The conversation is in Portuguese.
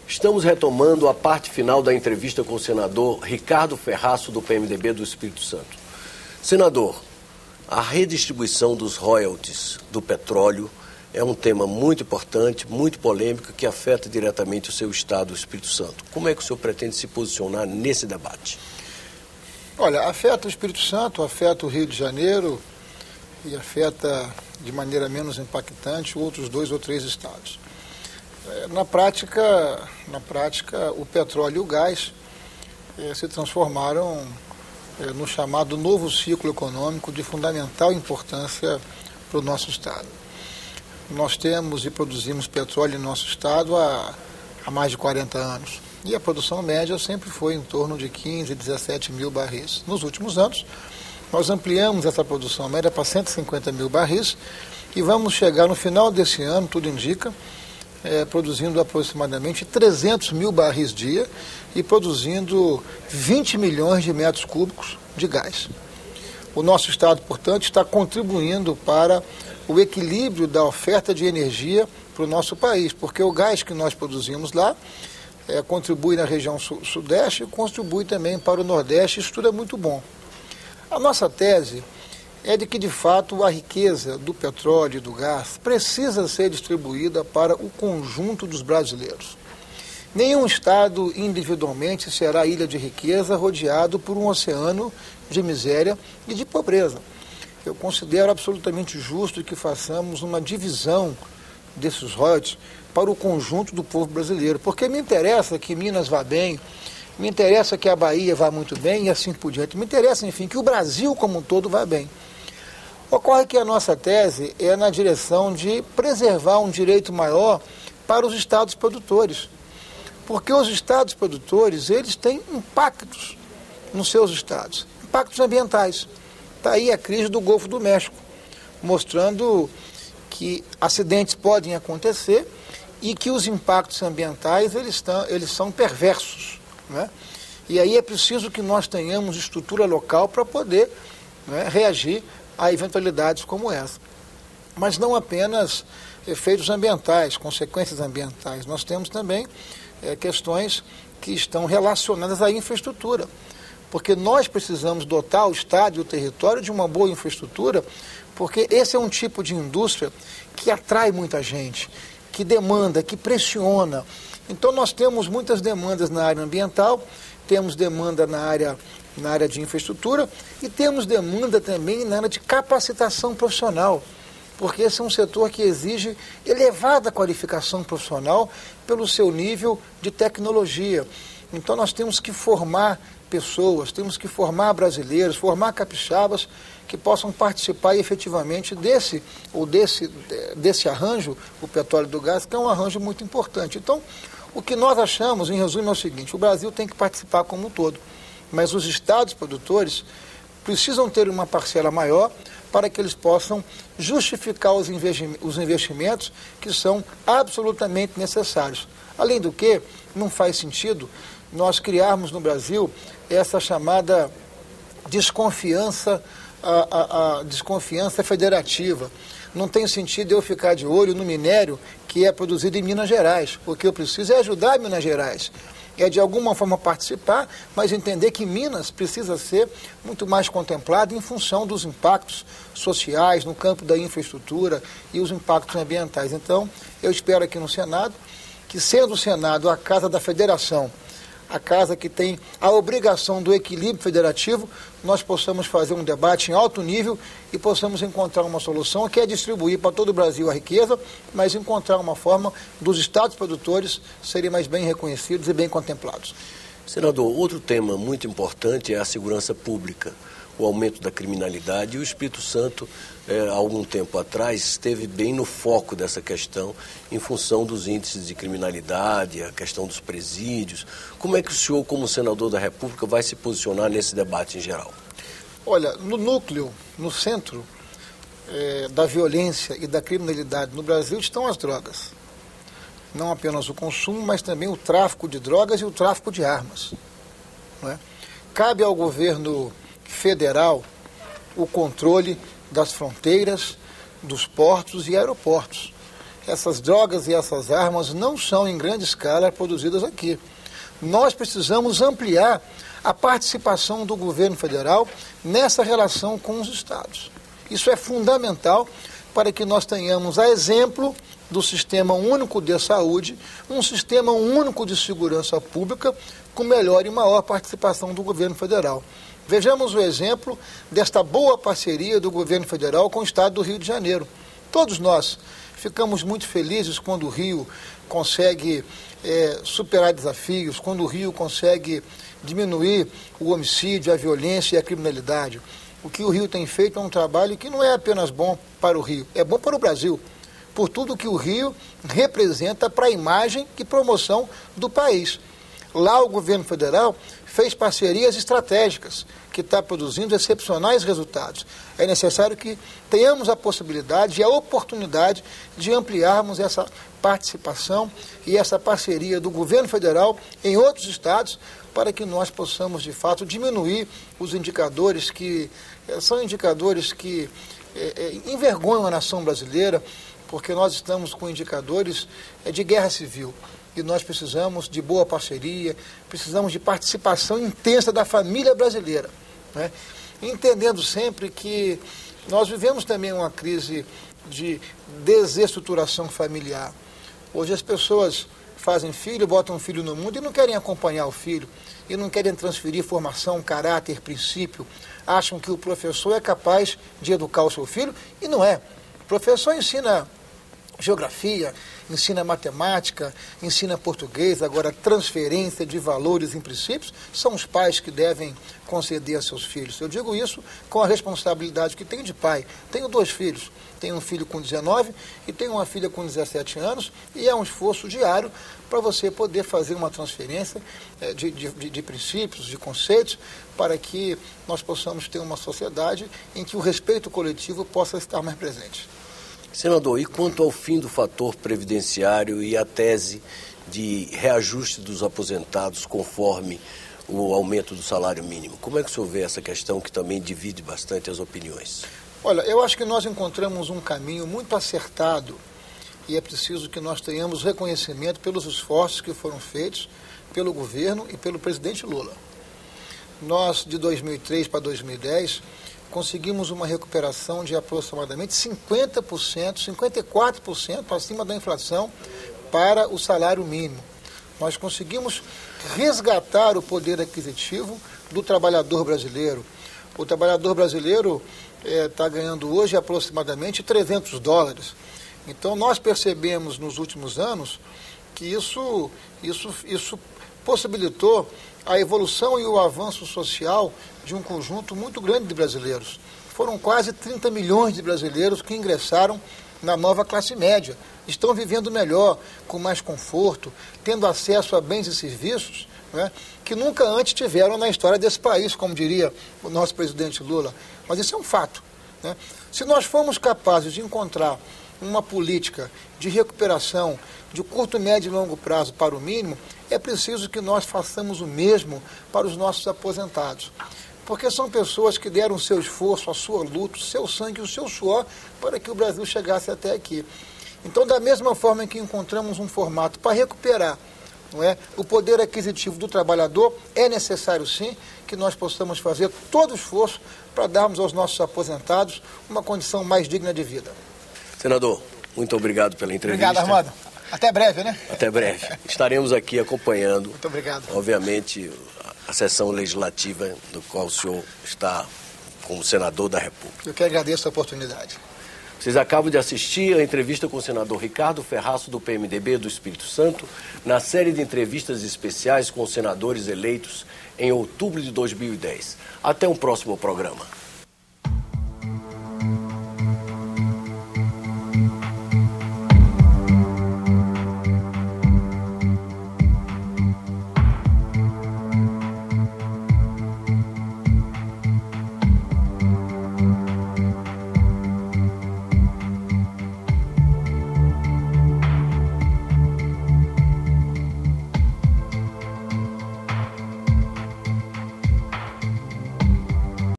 Estamos retomando a parte final da entrevista com o senador Ricardo Ferraço, do PMDB do Espírito Santo. Senador, a redistribuição dos royalties do petróleo é um tema muito importante, muito polêmico, que afeta diretamente o seu estado, o Espírito Santo. Como é que o senhor pretende se posicionar nesse debate? Olha, afeta o Espírito Santo, afeta o Rio de Janeiro e afeta de maneira menos impactante outros 2 ou 3 estados. Na prática, o petróleo e o gás se transformaram no chamado novo ciclo econômico de fundamental importância para o nosso estado. Nós temos e produzimos petróleo em nosso estado há mais de 40 anos. E a produção média sempre foi em torno de 15, 17 mil barris. Nos últimos anos, nós ampliamos essa produção média para 150 mil barris e vamos chegar no final desse ano, tudo indica, produzindo aproximadamente 300 mil barris dia e produzindo 20 milhões de metros cúbicos de gás. O nosso estado, portanto, está contribuindo para o equilíbrio da oferta de energia para o nosso país, porque o gás que nós produzimos lá contribui na região sudeste e contribui também para o nordeste, isso tudo é muito bom. A nossa tese é de que, de fato, a riqueza do petróleo e do gás precisa ser distribuída para o conjunto dos brasileiros. Nenhum estado individualmente será ilha de riqueza rodeado por um oceano de miséria e de pobreza. Eu considero absolutamente justo que façamos uma divisão desses royalties para o conjunto do povo brasileiro, porque me interessa que Minas vá bem, me interessa que a Bahia vá muito bem e assim por diante, me interessa, enfim, que o Brasil como um todo vá bem. Ocorre que a nossa tese é na direção de preservar um direito maior para os estados produtores, porque os estados produtores, eles têm impactos nos seus estados, impactos ambientais. Está aí a crise do Golfo do México, mostrando que acidentes podem acontecer e que os impactos ambientais eles são perversos, né? E aí é preciso que nós tenhamos estrutura local para poder, né, reagir a eventualidades como essa. Mas não apenas efeitos ambientais, consequências ambientais, nós temos também questões que estão relacionadas à infraestrutura, porque nós precisamos dotar o estado e o território de uma boa infraestrutura, porque esse é um tipo de indústria que atrai muita gente, que demanda, que pressiona. Então nós temos muitas demandas na área ambiental, temos demanda na área de infraestrutura e temos demanda também na área de capacitação profissional, porque esse é um setor que exige elevada qualificação profissional pelo seu nível de tecnologia. Então nós temos que formar pessoas, temos que formar brasileiros, formar capixabas que possam participar efetivamente desse arranjo, o petróleo do gás, que é um arranjo muito importante. Então, o que nós achamos, em resumo, é o seguinte: o Brasil tem que participar como um todo, mas os estados produtores precisam ter uma parcela maior para que eles possam justificar os investimentos que são absolutamente necessários. Além do que, não faz sentido nós criarmos no Brasil essa chamada desconfiança, a desconfiança federativa. Não tem sentido eu ficar de olho no minério que é produzido em Minas Gerais. O que eu preciso é ajudar Minas Gerais. É de alguma forma participar, mas entender que Minas precisa ser muito mais contemplado em função dos impactos sociais no campo da infraestrutura e os impactos ambientais. Então, eu espero aqui no Senado que, sendo o Senado a casa da federação, a casa que tem a obrigação do equilíbrio federativo, nós possamos fazer um debate em alto nível e possamos encontrar uma solução que é distribuir para todo o Brasil a riqueza, mas encontrar uma forma dos estados produtores serem mais bem reconhecidos e bem contemplados. Senador, outro tema muito importante é a segurança pública, o aumento da criminalidade, e o Espírito Santo, há algum tempo atrás, esteve bem no foco dessa questão em função dos índices de criminalidade, a questão dos presídios. Como é que o senhor, como senador da República, vai se posicionar nesse debate em geral? Olha, no núcleo, no centro da violência e da criminalidade no Brasil estão as drogas. Não apenas o consumo, mas também o tráfico de drogas e o tráfico de armas, não é? Cabe ao governo federal o controle das fronteiras, dos portos e aeroportos. essas drogas e essas armas não são em grande escala produzidas aqui. Nós precisamos ampliar a participação do governo federal nessa relação com os estados. Isso é fundamental para que nós tenhamos, a exemplo do Sistema Único de Saúde, um Sistema Único de Segurança Pública com melhor e maior participação do governo federal. Vejamos o exemplo desta boa parceria do governo federal com o estado do Rio de Janeiro. Todos nós ficamos muito felizes quando o Rio consegue superar desafios, quando o Rio consegue diminuir o homicídio, a violência e a criminalidade. O que o Rio tem feito é um trabalho que não é apenas bom para o Rio, é bom para o Brasil, por tudo que o Rio representa para a imagem e promoção do país. Lá o governo federal fez parcerias estratégicas, que está produzindo excepcionais resultados. É necessário que tenhamos a possibilidade e a oportunidade de ampliarmos essa participação e essa parceria do governo federal em outros estados, para que nós possamos, de fato, diminuir os indicadores que são indicadores que envergonham a nação brasileira, porque nós estamos com indicadores de guerra civil. E nós precisamos de boa parceria, precisamos de participação intensa da família brasileira, né? Entendendo sempre que nós vivemos também uma crise de desestruturação familiar. Hoje as pessoas fazem filho, botam um filho no mundo e não querem acompanhar o filho, e não querem transferir formação, caráter, princípio. Acham que o professor é capaz de educar o seu filho, e não é. O professor ensina geografia, ensina matemática, ensina português. Agora, transferência de valores e princípios são os pais que devem conceder a seus filhos. Eu digo isso com a responsabilidade que tenho de pai. Tenho 2 filhos, tenho um filho com 19 e tenho uma filha com 17 anos, e é um esforço diário para você poder fazer uma transferência de princípios, de conceitos, para que nós possamos ter uma sociedade em que o respeito coletivo possa estar mais presente. Senador, e quanto ao fim do fator previdenciário e a tese de reajuste dos aposentados conforme o aumento do salário mínimo? Como é que o senhor vê essa questão que também divide bastante as opiniões? Olha, eu acho que nós encontramos um caminho muito acertado e é preciso que nós tenhamos reconhecimento pelos esforços que foram feitos pelo governo e pelo presidente Lula. Nós, de 2003 para 2010, conseguimos uma recuperação de aproximadamente 50%, 54% acima da inflação para o salário mínimo. Nós conseguimos resgatar o poder aquisitivo do trabalhador brasileiro. O trabalhador brasileiro está ganhando hoje aproximadamente $300. Então, nós percebemos nos últimos anos que isso possibilitou a evolução e o avanço social de um conjunto muito grande de brasileiros. Foram quase 30 milhões de brasileiros que ingressaram na nova classe média. Estão vivendo melhor, com mais conforto, tendo acesso a bens e serviços, né, que nunca antes tiveram na história desse país, como diria o nosso presidente Lula. Mas isso é um fato, né? Se nós formos capazes de encontrar uma política de recuperação de curto, médio e longo prazo para o mínimo, é preciso que nós façamos o mesmo para os nossos aposentados. Porque são pessoas que deram o seu esforço, a sua luta, o seu sangue e o seu suor para que o Brasil chegasse até aqui. Então, da mesma forma em que encontramos um formato para recuperar, não é, o poder aquisitivo do trabalhador, é necessário sim que nós possamos fazer todo o esforço para darmos aos nossos aposentados uma condição mais digna de vida. Senador, muito obrigado pela entrevista. Obrigado, Armando. Até breve, né? Até breve. Estaremos aqui acompanhando, muito obrigado, obviamente, a sessão legislativa do qual o senhor está como senador da República. Eu que agradeço a oportunidade. Vocês acabam de assistir a entrevista com o senador Ricardo Ferraço, do PMDB do Espírito Santo, na série de entrevistas especiais com os senadores eleitos em outubro de 2010. Até um próximo programa.